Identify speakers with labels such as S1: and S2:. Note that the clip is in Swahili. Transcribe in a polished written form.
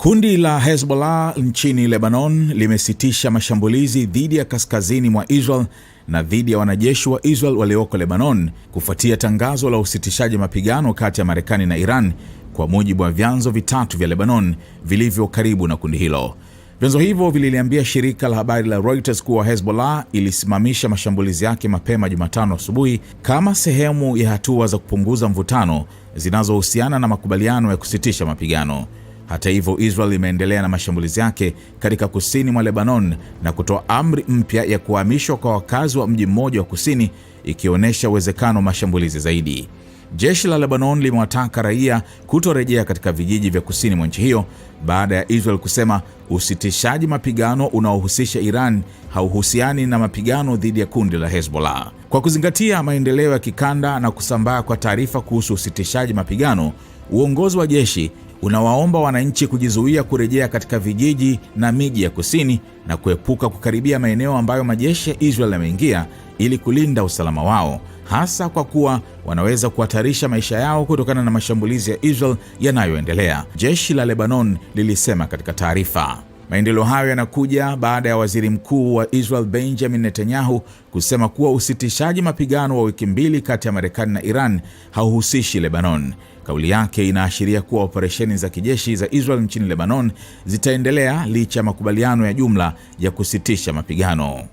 S1: Kundi la Hezbollah nchini Lebanon limesitisha mashambulizi dhidi ya kaskazini mwa Israel na dhidi ya wanajeshi wa Israel walioko Lebanon kufuatia tangazo la usitishaji mapigano kati ya Marekani na Iran, kwa mujibu wa vyanzo vitatu vya Lebanon vilivyo karibu na kundi hilo. Vyanzo hivyo vililiambia shirika la habari la Reuters kuwa Hezbollah ilisimamisha mashambulizi yake mapema Jumatano asubuhi kama sehemu ya hatua za kupunguza mvutano zinazohusiana na makubaliano ya kusitisha mapigano. Hata hivyo, Israel imeendelea na mashambulizi yake katika kusini mwa Lebanon na kutoa amri mpya ya kuhamishwa kwa wakazi wa mji mmoja wa kusini, ikionyesha uwezekano wa mashambulizi zaidi. Jeshi la Lebanon limewataka raia kutorejea katika vijiji vya kusini mwa nchi hiyo baada ya Israel kusema usitishaji mapigano unaohusisha Iran hauhusiani na mapigano dhidi ya kundi la Hezbollah. Kwa kuzingatia maendeleo ya kikanda na kusambaa kwa taarifa kuhusu usitishaji mapigano, uongozi wa jeshi unawaomba wananchi kujizuia kurejea katika vijiji na miji ya kusini na kuepuka kukaribia maeneo ambayo majeshi ya Israel yameingia ili kulinda usalama wao, hasa kwa kuwa wanaweza kuhatarisha maisha yao kutokana na mashambulizi ya Israel yanayoendelea, jeshi la Lebanon lilisema katika taarifa. Maendeleo hayo yanakuja baada ya waziri mkuu wa Israel Benjamin Netanyahu kusema kuwa usitishaji mapigano wa wiki mbili kati ya Marekani na Iran hauhusishi Lebanon. Kauli yake inaashiria kuwa operesheni za kijeshi za Israel nchini Lebanon zitaendelea licha ya makubaliano ya jumla ya kusitisha mapigano.